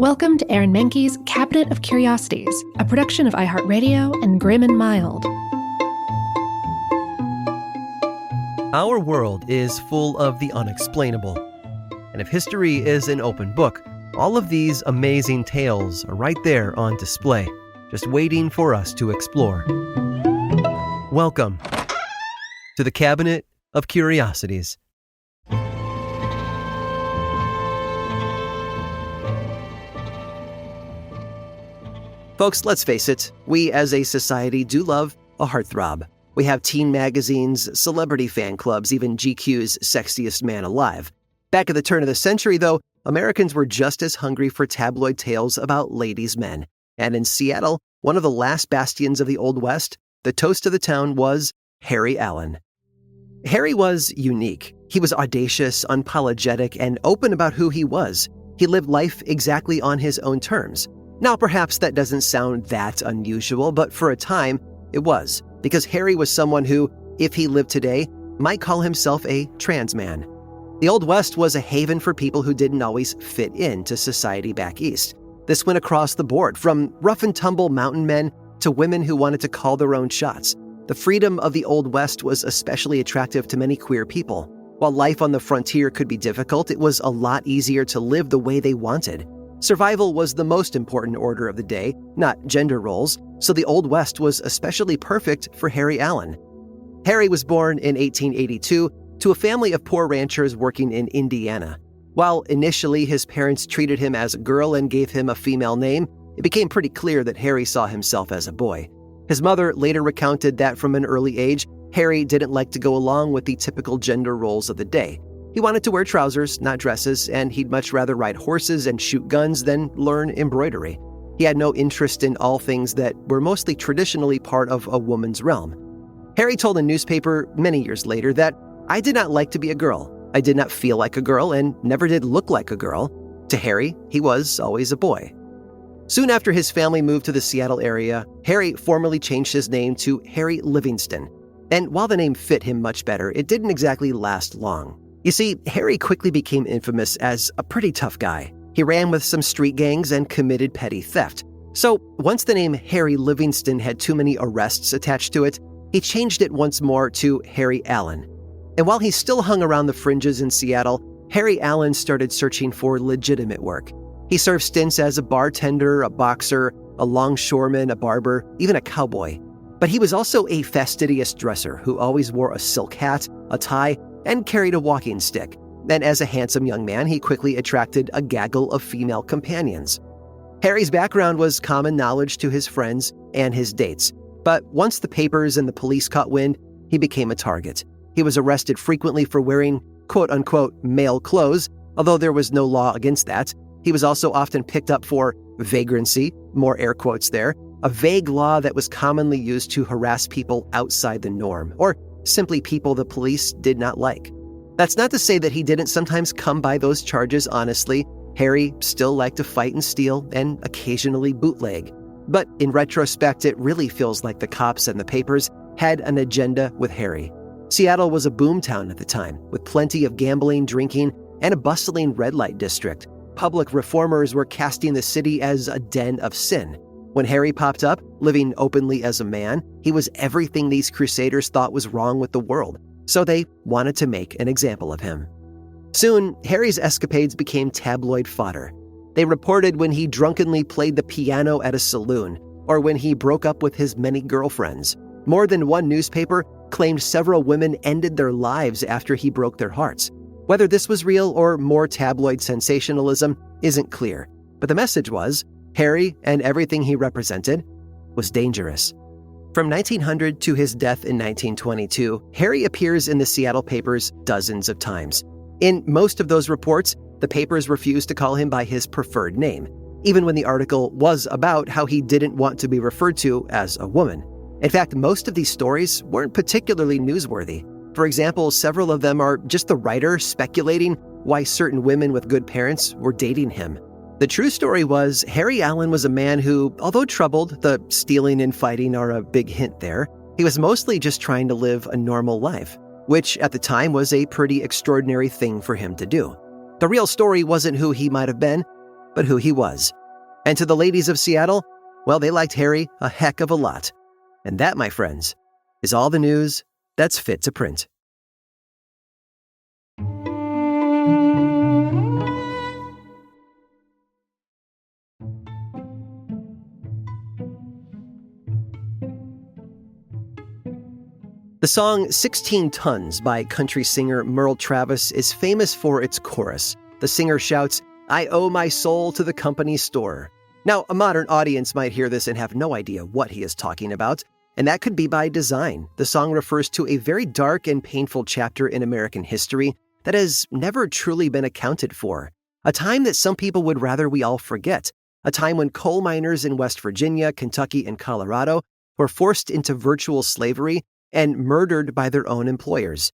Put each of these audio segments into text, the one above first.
Welcome to Aaron Mahnke's Cabinet of Curiosities, a production of iHeartRadio and Grim and Mild. Our world is full of the unexplainable. And if history is an open book, all of these amazing tales are right there on display, just waiting for us to explore. Welcome to the Cabinet of Curiosities. Folks, let's face it, we as a society do love a heartthrob. We have teen magazines, celebrity fan clubs, even GQ's Sexiest Man Alive. Back at the turn of the century, though, Americans were just as hungry for tabloid tales about ladies' men. And in Seattle, one of the last bastions of the Old West, the toast of the town was Harry Allen. Harry was unique. He was audacious, unapologetic, and open about who he was. He lived life exactly on his own terms. Now, perhaps that doesn't sound that unusual, but for a time, it was, because Harry was someone who, if he lived today, might call himself a trans man. The Old West was a haven for people who didn't always fit into society back east. This went across the board, from rough-and-tumble mountain men to women who wanted to call their own shots. The freedom of the Old West was especially attractive to many queer people. While life on the frontier could be difficult, it was a lot easier to live the way they wanted. Survival was the most important order of the day, not gender roles, so the Old West was especially perfect for Harry Allen. Harry was born in 1882 to a family of poor ranchers working in Indiana. While initially his parents treated him as a girl and gave him a female name, it became pretty clear that Harry saw himself as a boy. His mother later recounted that from an early age, Harry didn't like to go along with the typical gender roles of the day. He wanted to wear trousers, not dresses, and he'd much rather ride horses and shoot guns than learn embroidery. He had no interest in all things that were mostly traditionally part of a woman's realm. Harry told a newspaper many years later that, "I did not like to be a girl. I did not feel like a girl and never did look like a girl. To Harry, he was always a boy." Soon after his family moved to the Seattle area, Harry formally changed his name to Harry Livingston. And while the name fit him much better, it didn't exactly last long. You see, Harry quickly became infamous as a pretty tough guy. He ran with some street gangs and committed petty theft. So once the name Harry Livingston had too many arrests attached to it, he changed it once more to Harry Allen. And while he still hung around the fringes in Seattle, Harry Allen started searching for legitimate work. He served stints as a bartender, a boxer, a longshoreman, a barber, even a cowboy. But he was also a fastidious dresser who always wore a silk hat, a tie, and carried a walking stick. And as a handsome young man, he quickly attracted a gaggle of female companions. Harry's background was common knowledge to his friends and his dates. But once the papers and the police caught wind, he became a target. He was arrested frequently for wearing quote-unquote male clothes, although there was no law against that. He was also often picked up for vagrancy, more air quotes there, a vague law that was commonly used to harass people outside the norm, or simply people the police did not like. That's not to say that he didn't sometimes come by those charges honestly. Harry still liked to fight and steal and occasionally bootleg. But in retrospect, it really feels like the cops and the papers had an agenda with Harry. Seattle was a boomtown at the time, with plenty of gambling, drinking, and a bustling red light district. Public reformers were casting the city as a den of sin. When Harry popped up, living openly as a man, he was everything these crusaders thought was wrong with the world, so they wanted to make an example of him. Soon, Harry's escapades became tabloid fodder. They reported when he drunkenly played the piano at a saloon, or when he broke up with his many girlfriends. More than one newspaper claimed several women ended their lives after he broke their hearts. Whether this was real or more tabloid sensationalism isn't clear, but the message was, Harry and everything he represented was dangerous. From 1900 to his death in 1922, Harry appears in the Seattle papers dozens of times. In most of those reports, the papers refused to call him by his preferred name, even when the article was about how he didn't want to be referred to as a woman. In fact, most of these stories weren't particularly newsworthy. For example, several of them are just the writer speculating why certain women with good parents were dating him. The true story was Harry Allen was a man who, although troubled, the stealing and fighting are a big hint there, he was mostly just trying to live a normal life, which at the time was a pretty extraordinary thing for him to do. The real story wasn't who he might have been, but who he was. And to the ladies of Seattle, well, they liked Harry a heck of a lot. And that, my friends, is all the news that's fit to print. The song 16 Tons by country singer Merle Travis is famous for its chorus. The singer shouts, "I owe my soul to the company store." Now, a modern audience might hear this and have no idea what he is talking about, and that could be by design. The song refers to a very dark and painful chapter in American history that has never truly been accounted for. A time that some people would rather we all forget. A time when coal miners in West Virginia, Kentucky, and Colorado were forced into virtual slavery and murdered by their own employers.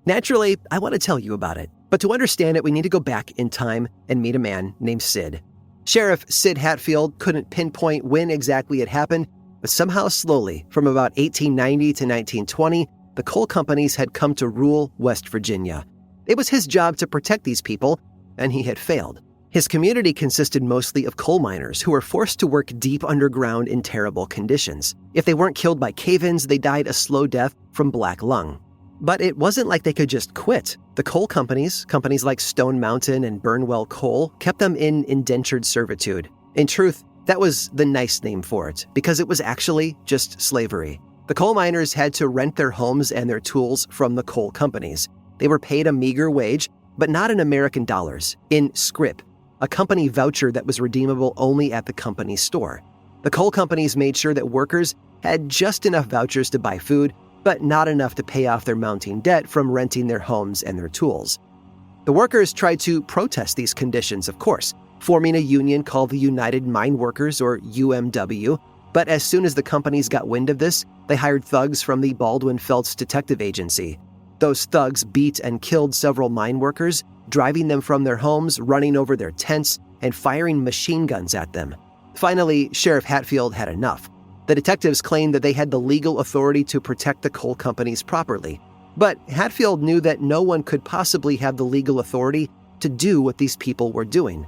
Naturally, I want to tell you about it, but to understand it, we need to go back in time and meet a man named Sid. Sheriff Sid Hatfield couldn't pinpoint when exactly it happened, but somehow slowly, from about 1890 to 1920, the coal companies had come to rule West Virginia. It was his job to protect these people, and he had failed. His community consisted mostly of coal miners who were forced to work deep underground in terrible conditions. If they weren't killed by cave-ins, they died a slow death from black lung. But it wasn't like they could just quit. The coal companies like Stone Mountain and Burnwell Coal, kept them in indentured servitude. In truth, that was the nice name for it, because it was actually just slavery. The coal miners had to rent their homes and their tools from the coal companies. They were paid a meager wage, but not in American dollars, in scrip, a company voucher that was redeemable only at the company store. The coal companies made sure that workers had just enough vouchers to buy food, but not enough to pay off their mounting debt from renting their homes and their tools. The workers tried to protest these conditions, of course, forming a union called the United Mine Workers, or UMW, but as soon as the companies got wind of this, they hired thugs from the Baldwin-Felts Detective Agency. Those thugs beat and killed several mine workers, driving them from their homes, running over their tents, and firing machine guns at them. Finally, Sheriff Hatfield had enough. The detectives claimed that they had the legal authority to protect the coal companies properly. But Hatfield knew that no one could possibly have the legal authority to do what these people were doing.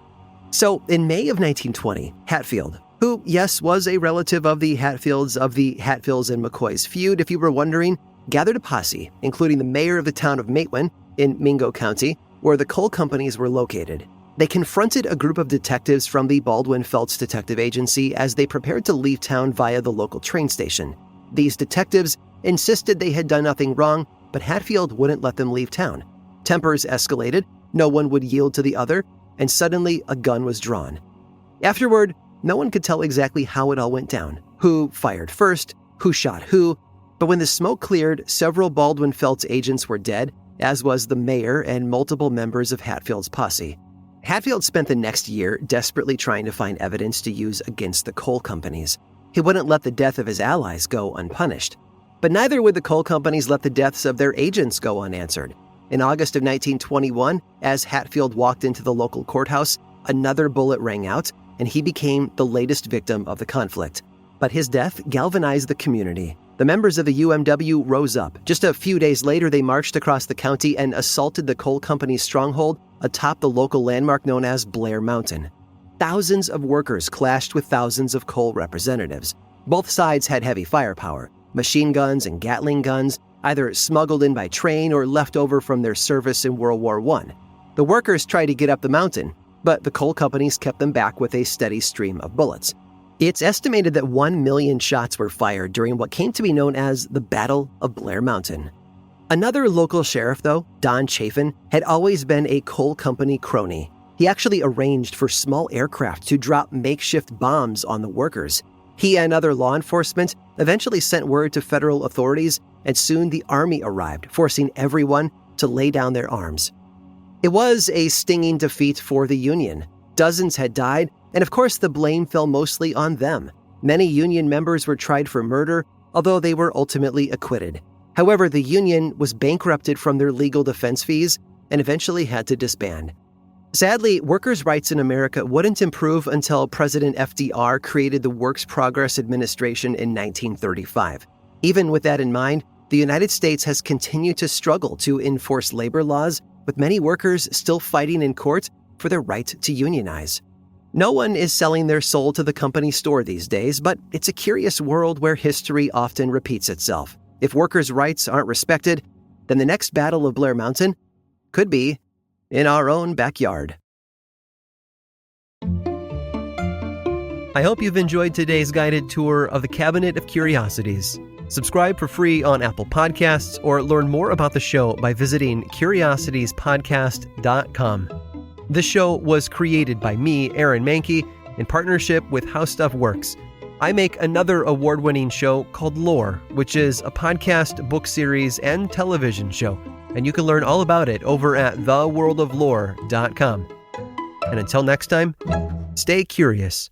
So, in May of 1920, Hatfield, who, yes, was a relative of the Hatfields and McCoys feud, if you were wondering, gathered a posse, including the mayor of the town of Matewan in Mingo County, where the coal companies were located. They confronted a group of detectives from the Baldwin-Felts Detective Agency as they prepared to leave town via the local train station. These detectives insisted they had done nothing wrong, but Hatfield wouldn't let them leave town. Tempers escalated, no one would yield to the other, and suddenly a gun was drawn. Afterward, no one could tell exactly how it all went down, who fired first, who shot who, but when the smoke cleared, several Baldwin-Felts agents were dead, as was the mayor and multiple members of Hatfield's posse. Hatfield spent the next year desperately trying to find evidence to use against the coal companies. He wouldn't let the death of his allies go unpunished. But neither would the coal companies let the deaths of their agents go unanswered. In August of 1921, as Hatfield walked into the local courthouse, another bullet rang out, and he became the latest victim of the conflict. But his death galvanized the community. The members of the UMW rose up. Just a few days later, they marched across the county and assaulted the coal company's stronghold atop the local landmark known as Blair Mountain. Thousands of workers clashed with thousands of coal representatives. Both sides had heavy firepower, machine guns and Gatling guns, either smuggled in by train or left over from their service in World War I. The workers tried to get up the mountain, but the coal companies kept them back with a steady stream of bullets. It's estimated that 1 million shots were fired during what came to be known as the Battle of Blair Mountain. Another local sheriff, though, Don Chafin, had always been a coal company crony. He actually arranged for small aircraft to drop makeshift bombs on the workers. He and other law enforcement eventually sent word to federal authorities, and soon the army arrived, forcing everyone to lay down their arms. It was a stinging defeat for the Union. Dozens had died, and of course the blame fell mostly on them. Many Union members were tried for murder, although they were ultimately acquitted. However, the Union was bankrupted from their legal defense fees and eventually had to disband. Sadly, workers' rights in America wouldn't improve until President FDR created the Works Progress Administration in 1935. Even with that in mind, the United States has continued to struggle to enforce labor laws, with many workers still fighting in court for their right to unionize. No one is selling their soul to the company store these days, but it's a curious world where history often repeats itself. If workers' rights aren't respected, then the next battle of Blair Mountain could be in our own backyard. I hope you've enjoyed today's guided tour of the Cabinet of Curiosities. Subscribe for free on Apple Podcasts or learn more about the show by visiting curiositiespodcast.com. This show was created by me, Aaron Mahnke, in partnership with How Stuff Works. I make another award-winning show called Lore, which is a podcast, book series, and television show, and you can learn all about it over at theworldoflore.com. And until next time, stay curious.